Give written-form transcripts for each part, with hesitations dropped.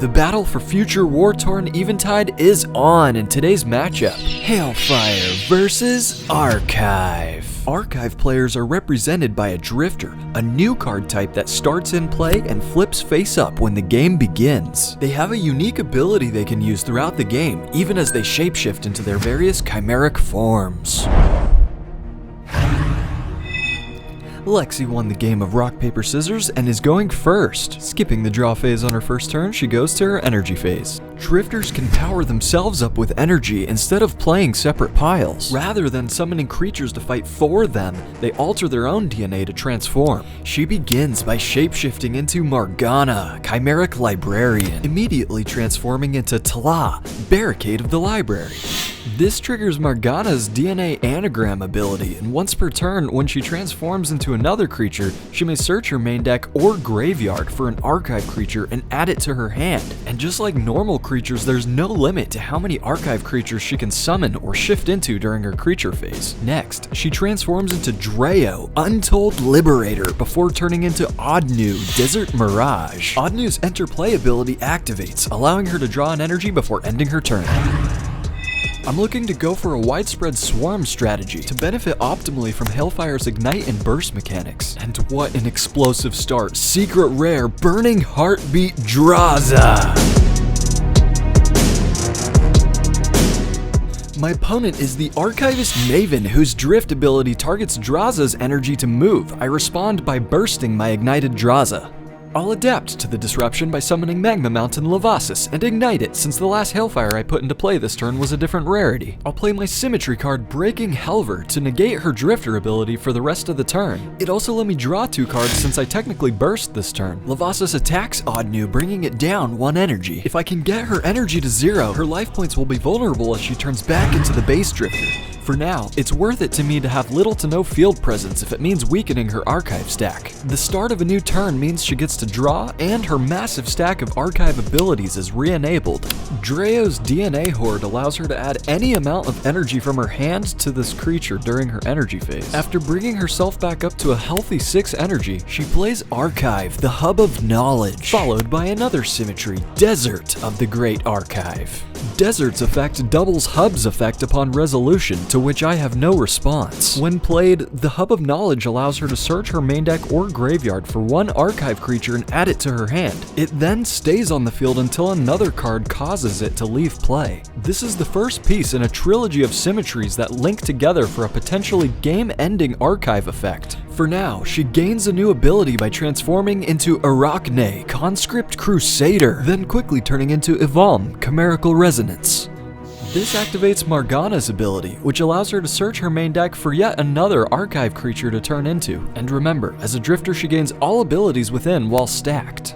The battle for future war-torn Eventide is on in today's matchup. Hailfire versus Archive. Archive players are represented by a Drifter, a new card type that starts in play and flips face up when the game begins. They have a unique ability they can use throughout the game, even as they shapeshift into their various chimeric forms. Lexi won the game of rock, paper, scissors and is going first. Skipping the draw phase on her first turn, she goes to her energy phase. Drifters can power themselves up with energy instead of playing separate piles. Rather than summoning creatures to fight for them, they alter their own DNA to transform. She begins by shapeshifting into Morgana, Chimeric Librarian, immediately transforming into Tla, Barricade of the Library. This triggers Morgana's DNA anagram ability, and once per turn, when she transforms into another creature, she may search her main deck or graveyard for an archive creature and add it to her hand. And just like normal creatures, there's no limit to how many archive creatures she can summon or shift into during her creature phase. Next, she transforms into Dreo, Untold Liberator, before turning into Odnu, Desert Mirage. Odnu's Enter Play ability activates, allowing her to draw an energy before ending her turn. I'm looking to go for a widespread swarm strategy to benefit optimally from Hailfire's Ignite and Burst mechanics. And what an explosive start. Secret Rare, Burning Heartbeat Draza! My opponent is the Archivist Maven, whose Drift ability targets Draza's energy to move. I respond by bursting my Ignited Draza. I'll adapt to the disruption by summoning Magma Mountain Levasis and ignite it, since the last Hailfire I put into play this turn was a different rarity. I'll play my Symmetry card Breaking Helver to negate her Drifter ability for the rest of the turn. It also let me draw 2 cards since I technically burst this turn. Levasis attacks Odnu, bringing it down 1 energy. If I can get her energy to 0, her life points will be vulnerable as she turns back into the base Drifter. For now, it's worth it to me to have little to no field presence if it means weakening her archive stack. The start of a new turn means she gets to draw, and her massive stack of archive abilities is re-enabled. Dreo's DNA Horde allows her to add any amount of energy from her hand to this creature during her energy phase. After bringing herself back up to a healthy 6 energy, she plays Archive, the Hub of Knowledge, followed by another Symmetry, Desert of the Great Archive. Desert's effect doubles Hub's effect upon resolution, to which I have no response. When played, the Hub of Knowledge allows her to search her main deck or graveyard for 1 archive creature and add it to her hand. It then stays on the field until another card causes it to leave play. This is the first piece in a trilogy of symmetries that link together for a potentially game-ending archive effect. For now, she gains a new ability by transforming into Arachne, Conscript Crusader, then quickly turning into Ivalm, Chimerical Resonance. This activates Morgana's ability, which allows her to search her main deck for yet another archive creature to turn into. And remember, as a Drifter she gains all abilities within while stacked.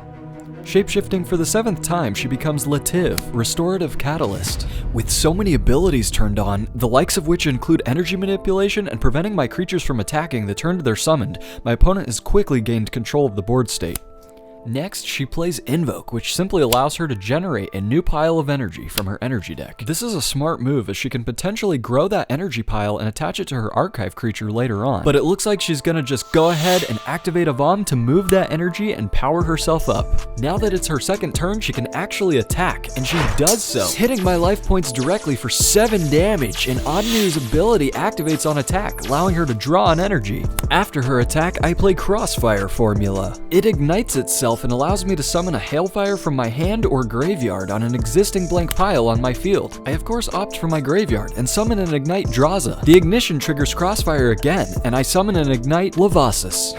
Shapeshifting for the 7th time, she becomes Lativ, Restorative Catalyst. With so many abilities turned on, the likes of which include energy manipulation and preventing my creatures from attacking the turn they're summoned, my opponent has quickly gained control of the board state. Next, she plays Invoke, which simply allows her to generate a new pile of energy from her energy deck. This is a smart move, as she can potentially grow that energy pile and attach it to her archive creature later on. But it looks like she's gonna just go ahead and activate Ivalm to move that energy and power herself up. Now that it's her 2nd turn, she can actually attack, and she does so, hitting my life points directly for 7 damage, and Odnu's ability activates on attack, allowing her to draw an energy. After her attack, I play Crossfire Formula. It ignites itself and allows me to summon a Hailfire from my hand or graveyard on an existing blank pile on my field. I of course opt for my graveyard and summon an Ignite Draza. The ignition triggers Crossfire again, and I summon an Ignite Levasis.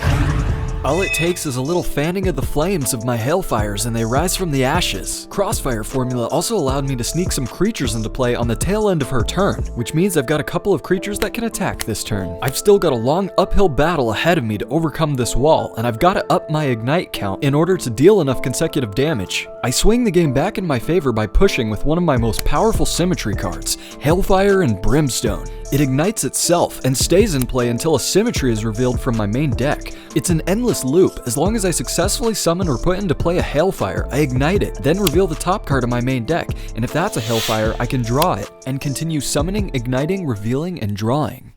All it takes is a little fanning of the flames of my Hailfires and they rise from the ashes. Crossfire Formula also allowed me to sneak some creatures into play on the tail end of her turn, which means I've got a couple of creatures that can attack this turn. I've still got a long uphill battle ahead of me to overcome this wall, and I've got to up my Ignite count in order to deal enough consecutive damage. I swing the game back in my favor by pushing with one of my most powerful Symmetry cards, Hailfire and Brimstone. It ignites itself and stays in play until a Symmetry is revealed from my main deck. It's an endless loop. As long as I successfully summon or put into play a Hailfire, I ignite it, then reveal the top card of my main deck, and if that's a Hailfire, I can draw it, and continue summoning, igniting, revealing, and drawing.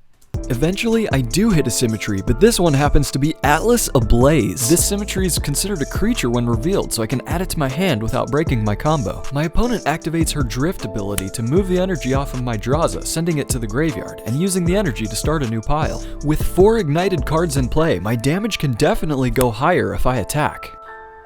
Eventually, I do hit a symmetry, but this one happens to be Atlas Ablaze. This symmetry is considered a creature when revealed, so I can add it to my hand without breaking my combo. My opponent activates her drift ability to move the energy off of my Draza, sending it to the graveyard, and using the energy to start a new pile. With 4 ignited cards in play, my damage can definitely go higher if I attack.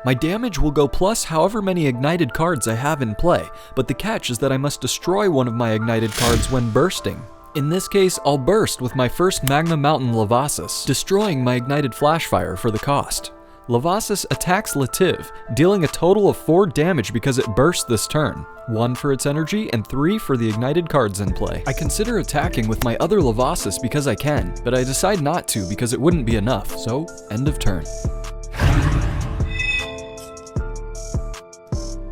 My damage will go plus however many ignited cards I have in play, but the catch is that I must destroy one of my ignited cards when bursting. In this case, I'll burst with my first Magma Mountain Lavasis, destroying my ignited Flashfire for the cost. Lavasis attacks Lativ, dealing a total of 4 damage because it bursts this turn. 1 for its energy and 3 for the ignited cards in play. I consider attacking with my other Lavasis because I can, but I decide not to because it wouldn't be enough, so end of turn.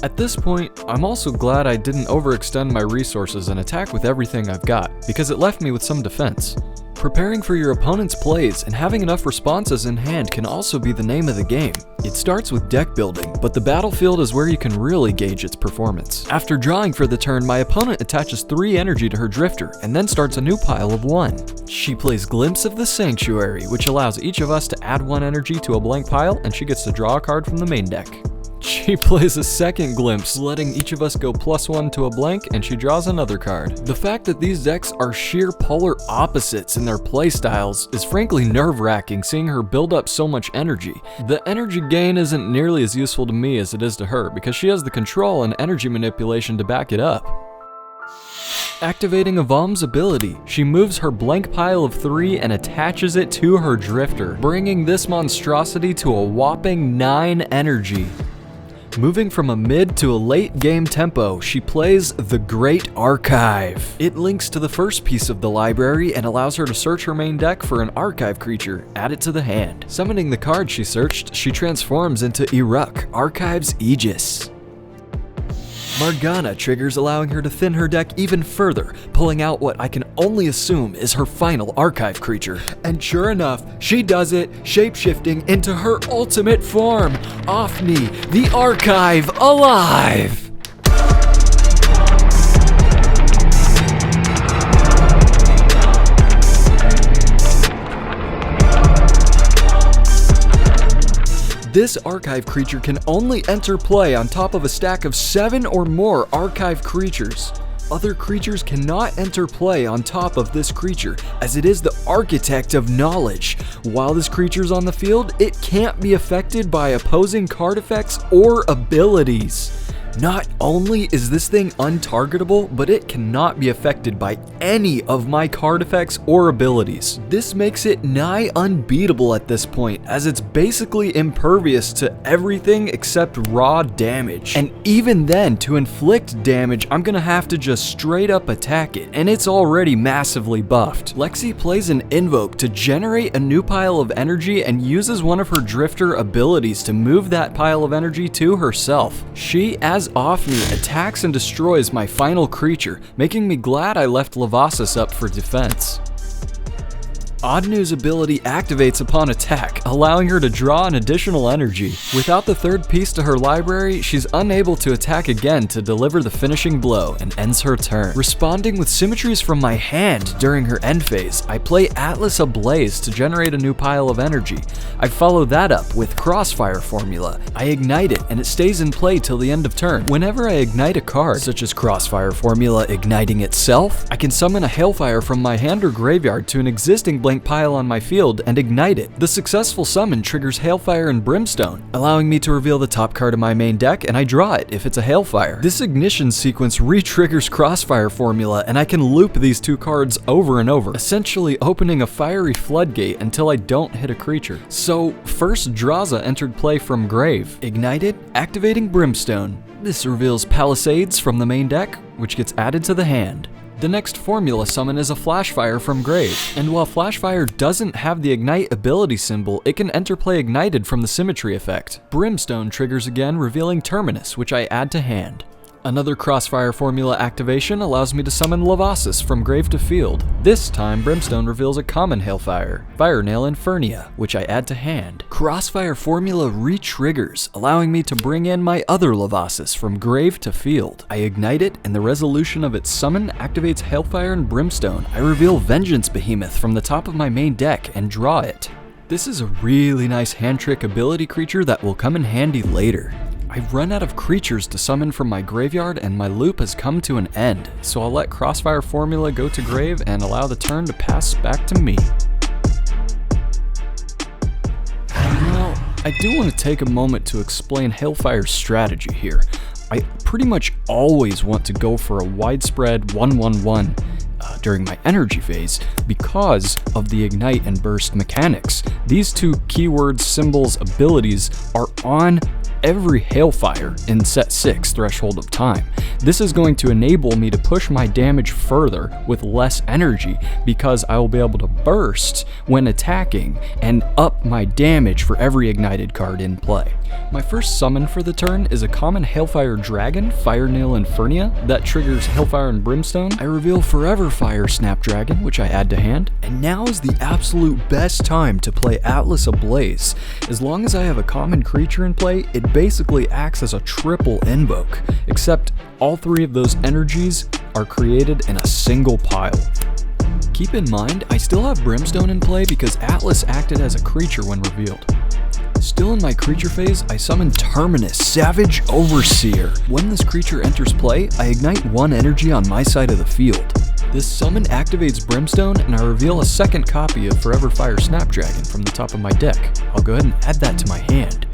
At this point, I'm also glad I didn't overextend my resources and attack with everything I've got, because it left me with some defense. Preparing for your opponent's plays and having enough responses in hand can also be the name of the game. It starts with deck building, but the battlefield is where you can really gauge its performance. After drawing for the turn, my opponent attaches 3 energy to her drifter, and then starts a new pile of 1. She plays Glimpse of the Sanctuary, which allows each of us to add 1 energy to a blank pile, and she gets to draw a card from the main deck. She plays a second Glimpse, letting each of us go +1 to a blank, and she draws another card. The fact that these decks are sheer polar opposites in their playstyles is frankly nerve-wracking seeing her build up so much energy. The energy gain isn't nearly as useful to me as it is to her, because she has the control and energy manipulation to back it up. Activating Avam's ability, she moves her blank pile of 3 and attaches it to her drifter, bringing this monstrosity to a whopping 9 energy. Moving from a mid to a late game tempo, she plays the Great Archive. It links to the first piece of the library and allows her to search her main deck for an archive creature, add it to the hand. Summoning the card she searched, she transforms into Iruk, Archive's Aegis. Morgana triggers, allowing her to thin her deck even further, pulling out what I can only assume is her final archive creature. And sure enough, she does it, shapeshifting into her ultimate form, Ofni, the Archive alive! This archive creature can only enter play on top of a stack of 7 or more archive creatures. Other creatures cannot enter play on top of this creature, as it is the architect of knowledge. While this creature is on the field, it can't be affected by opposing card effects or abilities. Not only is this thing untargetable, but it cannot be affected by any of my card effects or abilities. This makes it nigh unbeatable at this point, as it's basically impervious to everything except raw damage. And even then, to inflict damage, I'm gonna have to just straight up attack it, and it's already massively buffed. Lexi plays an Invoke to generate a new pile of energy and uses one of her Drifter abilities to move that pile of energy to herself. She, as Ofni, attacks and destroys my final creature, making me glad I left Lavasis up for defense. Odd News ability activates upon attack, allowing her to draw an additional energy. Without the third piece to her library, she's unable to attack again to deliver the finishing blow and ends her turn. Responding with symmetries from my hand during her end phase, I play Atlas Ablaze to generate a new pile of energy. I follow that up with Crossfire Formula. I ignite it and it stays in play till the end of turn. Whenever I ignite a card, such as Crossfire Formula igniting itself, I can summon a Hailfire from my hand or graveyard to an existing blank pile on my field and ignite it. The successful summon triggers Hailfire and Brimstone, allowing me to reveal the top card of my main deck, and I draw it if it's a Hailfire. This ignition sequence re-triggers Crossfire Formula, and I can loop these 2 cards over and over, essentially opening a fiery floodgate until I don't hit a creature. So, first Draza entered play from grave. Ignited, activating Brimstone. This reveals Palisades from the main deck, which gets added to the hand. The next formula summon is a Flashfire from grave, and while Flashfire doesn't have the Ignite ability symbol, it can enter play ignited from the symmetry effect. Brimstone triggers again, revealing Terminus, which I add to hand. Another Crossfire Formula activation allows me to summon Lavasis from grave to field. This time, Brimstone reveals a common Hailfire, Fire Nail Infernia, which I add to hand. Crossfire Formula re-triggers, allowing me to bring in my other Lavasis from grave to field. I ignite it, and the resolution of its summon activates Hailfire and Brimstone. I reveal Vengeance Behemoth from the top of my main deck and draw it. This is a really nice hand trick ability creature that will come in handy later. I've run out of creatures to summon from my graveyard and my loop has come to an end, so I'll let Crossfire Formula go to grave and allow the turn to pass back to me. Now, I do want to take a moment to explain Hailfire's strategy here. I pretty much always want to go for a widespread 1-1-1 during my energy phase because of the ignite and burst mechanics. These two keywords, symbols, abilities are on every Hailfire in set 6 Threshold of Time. This is going to enable me to push my damage further with less energy because I will be able to burst when attacking and up my damage for every ignited card in play. My first summon for the turn is a common Hailfire Dragon, Fire Nail Infernia, that triggers Hellfire and Brimstone. I reveal Forever Fire Snapdragon, which I add to hand, and now is the absolute best time to play Atlas Ablaze. As long as I have a common creature in play, it basically acts as a triple invoke, except all three of those energies are created in a single pile. Keep in mind, I still have Brimstone in play because Atlas acted as a creature when revealed. Still in my creature phase, I summon Terminus, Savage Overseer. When this creature enters play, I ignite one energy on my side of the field. This summon activates Brimstone, and I reveal a second copy of Forever Fire Snapdragon from the top of my deck. I'll go ahead and add that to my hand.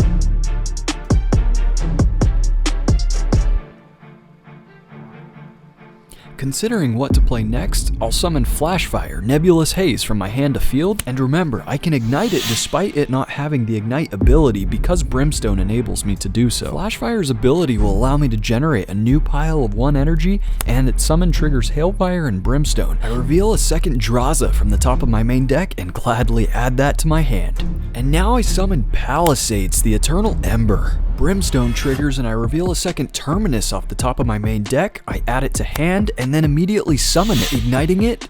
Considering what to play next, I'll summon Flashfire, Nebulous Haze from my hand to field, and remember, I can ignite it despite it not having the ignite ability because Brimstone enables me to do so. Flashfire's ability will allow me to generate a new pile of 1 energy, and its summon triggers Hailfire and Brimstone. I reveal a second Draza from the top of my main deck and gladly add that to my hand. And now I summon Palisades, the Eternal Ember. Brimstone triggers and I reveal a second Terminus off the top of my main deck, I add it to hand, and then immediately summon it,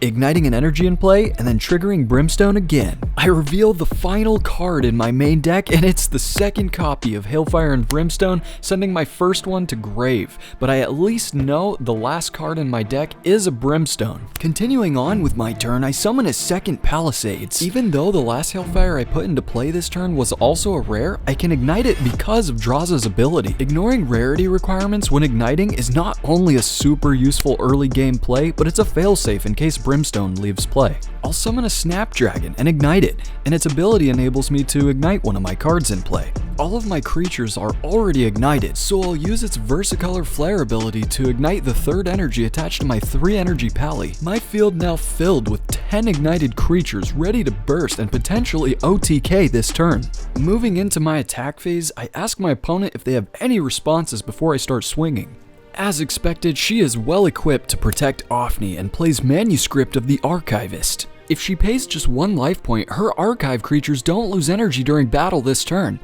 igniting an energy in play, and then triggering Brimstone again. I reveal the final card in my main deck, and it's the second copy of Hailfire and Brimstone, sending my first one to grave, but I at least know the last card in my deck is a Brimstone. Continuing on with my turn, I summon a second Palisades. Even though the last Hailfire I put into play this turn was also a rare, I can ignite it because of Draza's ability. Ignoring rarity requirements when igniting is not only a super useful early game play, but it's a failsafe in case Brimstone leaves play. I'll summon a Snapdragon and ignite it, and its ability enables me to ignite one of my cards in play. All of my creatures are already ignited, so I'll use its Versicolor Flare ability to ignite the third energy attached to my 3 energy pally. My field now filled with 10 ignited creatures ready to burst and potentially OTK this turn. Moving into my attack phase, I ask my opponent if they have any responses before I start swinging. As expected, she is well equipped to protect Ofni and plays Manuscript of the Archivist. If she pays just 1 life point, her archive creatures don't lose energy during battle this turn.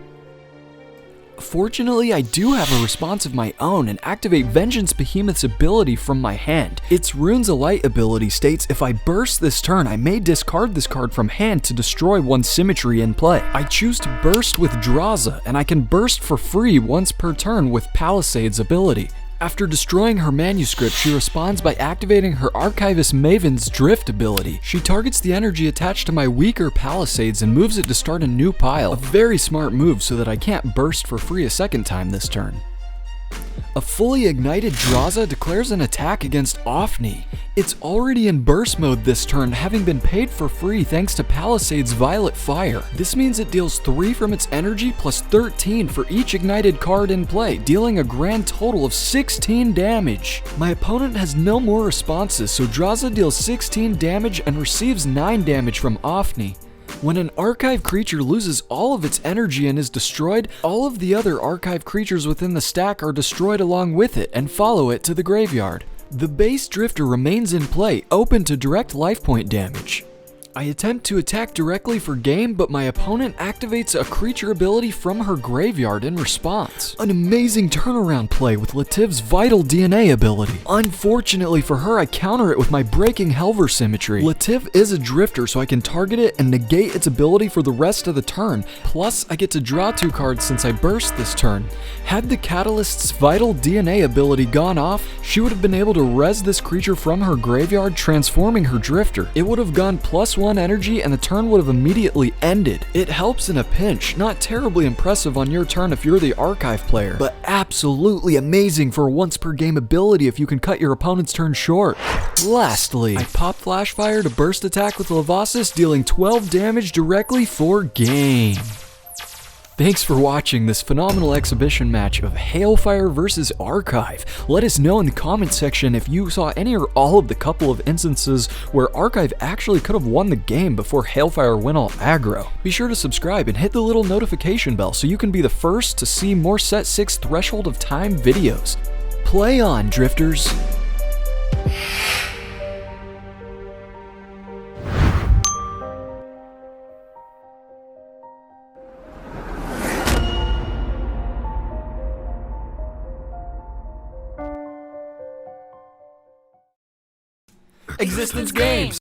Fortunately, I do have a response of my own and activate Vengeance Behemoth's ability from my hand. Its Runes of Light ability states if I burst this turn, I may discard this card from hand to destroy one symmetry in play. I choose to burst with Draza, and I can burst for free once per turn with Palisades ability. After destroying her manuscript, she responds by activating her Archivist Maven's Drift ability. She targets the energy attached to my weaker Palisades and moves it to start a new pile. A very smart move so that I can't burst for free a second time this turn. A fully ignited Draza declares an attack against Ofni. It's already in burst mode this turn, having been paid for free thanks to Palisades' Violet Fire. This means it deals 3 from its energy plus 13 for each ignited card in play, dealing a grand total of 16 damage. My opponent has no more responses, so Draza deals 16 damage and receives 9 damage from Ofni. When an archive creature loses all of its energy and is destroyed, all of the other archive creatures within the stack are destroyed along with it and follow it to the graveyard. The base Drifter remains in play, open to direct life point damage. I attempt to attack directly for game, but my opponent activates a creature ability from her graveyard in response. An amazing turnaround play with Lativ's Vital DNA ability. Unfortunately for her, I counter it with my Breaking Hellfire Symmetry. Lativ is a drifter, so I can target it and negate its ability for the rest of the turn. Plus, I get to draw 2 cards since I burst this turn. Had the Catalyst's Vital DNA ability gone off, she would have been able to res this creature from her graveyard, transforming her drifter. It would have gone +1 energy and the turn would have immediately ended. It helps in a pinch, not terribly impressive on your turn if you're the Archive player, but absolutely amazing for a once per game ability if you can cut your opponent's turn short. Lastly, I pop Flashfire to burst attack with Levasis, dealing 12 damage directly for game. Thanks for watching this phenomenal exhibition match of Hailfire versus Archive. Let us know in the comment section if you saw any or all of the couple of instances where Archive actually could have won the game before Hailfire went all aggro. Be sure to subscribe and hit the little notification bell so you can be the first to see more Set 6 Threshold of Time videos. Play on, Drifters! Existence Games!